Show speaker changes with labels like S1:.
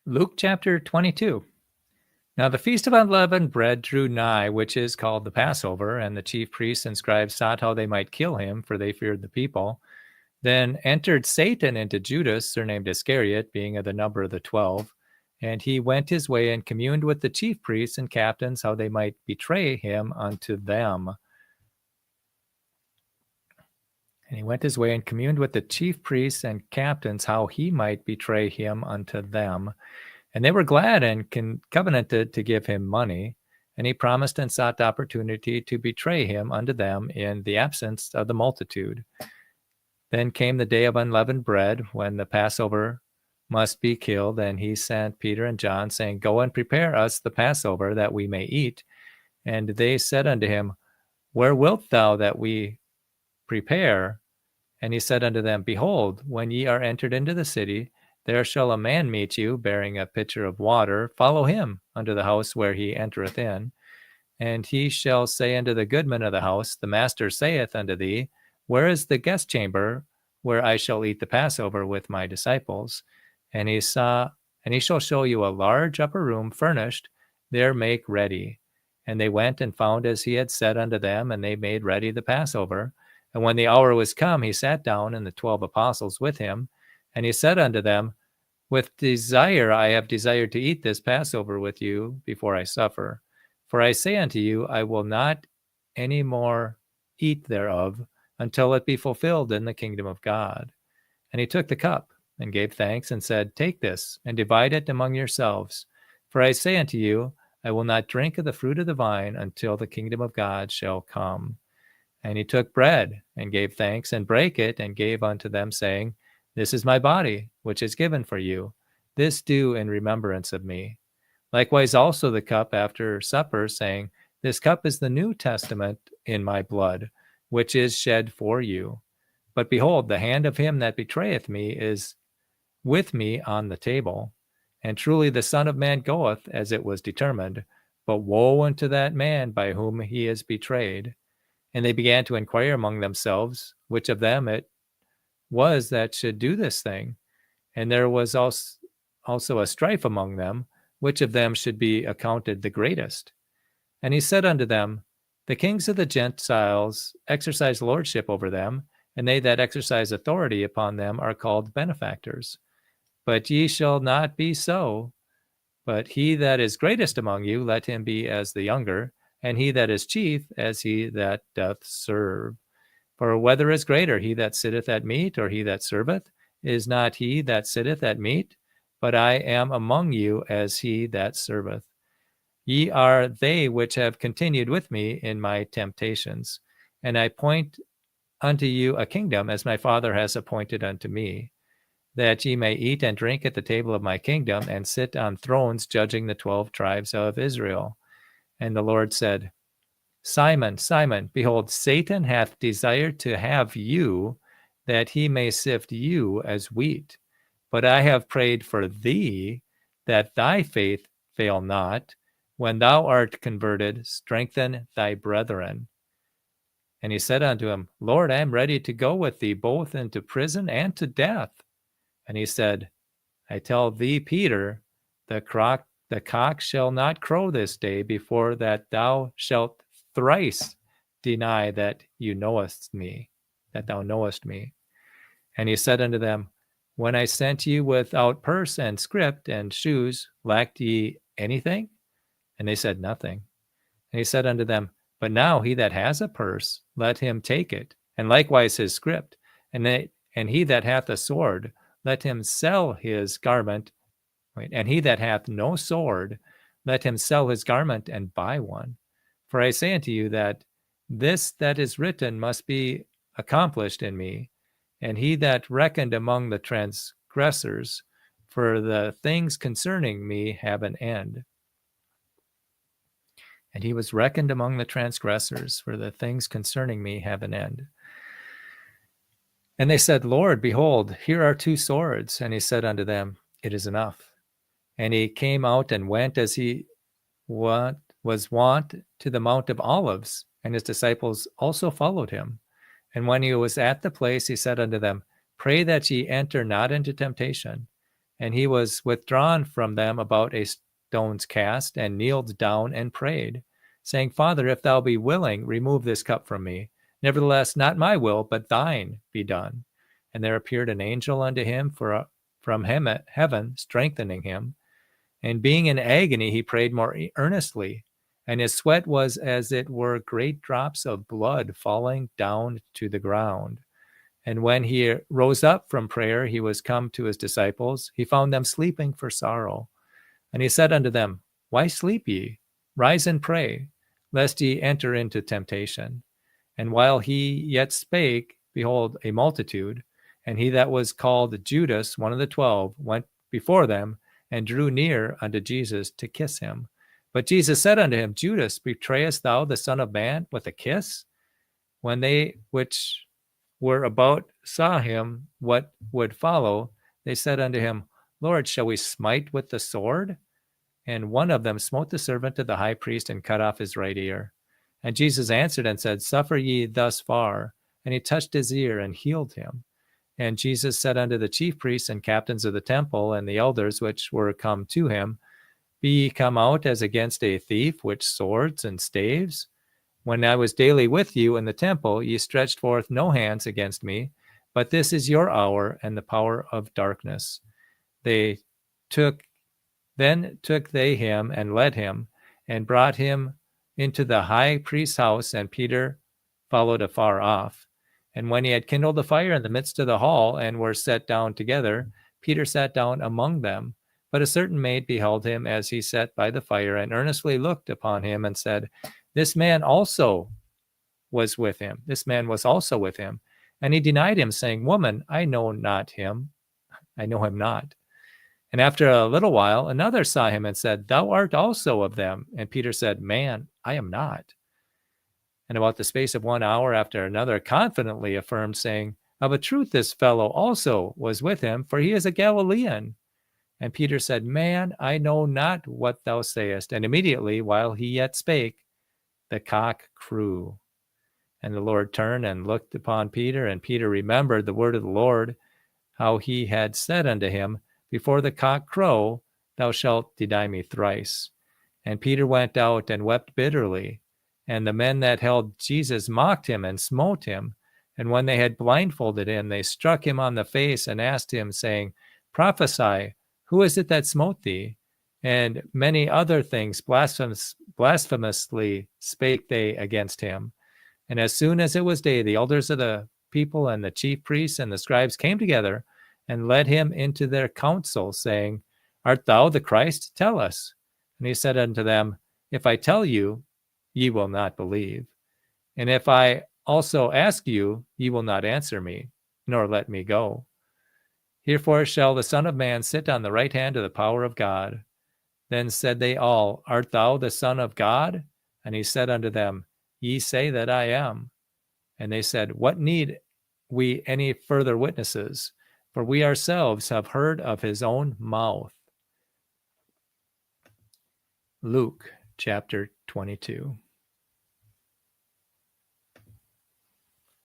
S1: Luke chapter 22. Now the feast of unleavened bread drew nigh, which is called the Passover, and the chief priests and scribes sought how they might kill him, for they feared the people. Then entered Satan into Judas, surnamed Iscariot, being of the number of the 12. And he went his way and communed with the chief priests and captains how they might betray him unto them. And he went his way and communed with the chief priests and captains how he might betray him unto them. And they were glad and covenanted to give him money. And he promised and sought opportunity to betray him unto them in the absence of the multitude. Then came the day of unleavened bread, when the Passover must be killed. And he sent Peter and John, saying, Go and prepare us the Passover, that we may eat. And they said unto him, Where wilt thou that we prepare? And he said unto them, Behold, when ye are entered into the city, there shall a man meet you, bearing a pitcher of water. Follow him unto the house where he entereth in. And he shall say unto the goodman of the house, The master saith unto thee, Where is the guest chamber, where I shall eat the Passover with my disciples? And he shall show you a large upper room furnished, there make ready. And they went and found as he had said unto them, and they made ready the Passover. And when the hour was come, he sat down, and the 12 apostles with him. And he said unto them, With desire I have desired to eat this Passover with you before I suffer. For I say unto you, I will not any more eat thereof until it be fulfilled in the kingdom of God. And he took the cup and gave thanks and said, Take this and divide it among yourselves. For I say unto you, I will not drink of the fruit of the vine until the kingdom of God shall come. And he took bread and gave thanks and brake it and gave unto them, saying, This is my body, which is given for you. This do in remembrance of me. Likewise also the cup after supper, saying, This cup is the New Testament in my blood, which is shed for you. But behold, the hand of him that betrayeth me is with me on the table. And truly the Son of Man goeth as it was determined, but woe unto that man by whom he is betrayed. And they began to inquire among themselves which of them it was that should do this thing. And there was also a strife among them, which of them should be accounted the greatest. And he said unto them, The kings of the Gentiles exercise lordship over them, and they that exercise authority upon them are called benefactors. But ye shall not be so. But he that is greatest among you, let him be as the younger, and he that is chief as he that doth serve. For whether is greater, he that sitteth at meat, or he that serveth? Is not he that sitteth at meat? But I am among you as he that serveth. Ye are they which have continued with me in my temptations, and I point unto you a kingdom, as my Father has appointed unto me, that ye may eat and drink at the table of my kingdom, and sit on thrones judging the 12 tribes of Israel. And the Lord said, Simon, Simon, behold, Satan hath desired to have you, that he may sift you as wheat. But I have prayed for thee, that thy faith fail not. When thou art converted, strengthen thy brethren. And he said unto him, Lord, I am ready to go with thee both into prison and to death. And he said, I tell thee, Peter, the cock shall not crow this day before that thou shalt thrice deny that thou knowest me. And he said unto them, When I sent you without purse and scrip and shoes, lacked ye anything? And they said, Nothing. And he said unto them, But now he that has a purse, let him take it, and likewise his scrip. And he that hath a sword, let him sell his garment. And he that hath no sword, let him sell his garment and buy one. For I say unto you that this that is written must be accomplished in me. And he that reckoned among the transgressors, for the things concerning me have an end. And he was reckoned among the transgressors, for the things concerning me have an end. And they said, Lord, behold, here are 2 swords. And he said unto them, It is enough. And he came out and went as he was wont to the Mount of Olives, and his disciples also followed him. And when he was at the place, he said unto them, Pray that ye enter not into temptation. And he was withdrawn from them about a stone's cast, and kneeled down and prayed, saying, Father, if thou be willing, remove this cup from me. Nevertheless, not my will, but thine be done. And there appeared an angel unto him from heaven, strengthening him. And being in agony, he prayed more earnestly, and his sweat was as it were great drops of blood falling down to the ground. And when he rose up from prayer, he was come to his disciples. He found them sleeping for sorrow. And he said unto them, Why sleep ye? Rise and pray, lest ye enter into temptation. And while he yet spake, behold, a multitude, and he that was called Judas, one of the 12, went before them, and drew near unto Jesus to kiss him. But Jesus said unto him, Judas, betrayest thou the Son of Man with a kiss? When they which were about saw him what would follow, they said unto him, Lord, shall we smite with the sword? And one of them smote the servant of the high priest and cut off his right ear. And Jesus answered and said, Suffer ye thus far. And he touched his ear and healed him. And Jesus said unto the chief priests and captains of the temple and the elders which were come to him, Be ye come out as against a thief with swords and staves? When I was daily with you in the temple, ye stretched forth no hands against me, but this is your hour and the power of darkness. Then took they him and led him, and brought him into the high priest's house, and Peter followed afar off. And when he had kindled a fire in the midst of the hall, and were set down together, Peter sat down among them. But a certain maid beheld him as he sat by the fire, and earnestly looked upon him, and said, This man was also with him. And he denied him, saying, Woman, I know him not. And after a little while, another saw him and said, Thou art also of them. And Peter said, Man, I am not. And about the space of 1 hour after, another confidently affirmed, saying, Of a truth this fellow also was with him, for he is a Galilean. And Peter said, Man, I know not what thou sayest. And immediately, while he yet spake, the cock crew. And the Lord turned and looked upon Peter, and Peter remembered the word of the Lord, how he had said unto him, Before the cock crow, thou shalt deny me thrice. And Peter went out and wept bitterly. And the men that held Jesus mocked him and smote him. And when they had blindfolded him, they struck him on the face and asked him, saying, Prophesy, who is it that smote thee? And many other things blasphemously spake they against him. And as soon as it was day, the elders of the people and the chief priests and the scribes came together and led him into their council, saying, Art thou the Christ? Tell us. And he said unto them, If I tell you, ye will not believe. And if I also ask you, ye will not answer me, nor let me go. Herefore shall the Son of Man sit on the right hand of the power of God. Then said they all, Art thou the Son of God? And he said unto them, Ye say that I am. And they said, What need we any further witnesses? For we ourselves have heard of his own mouth. Luke chapter 22.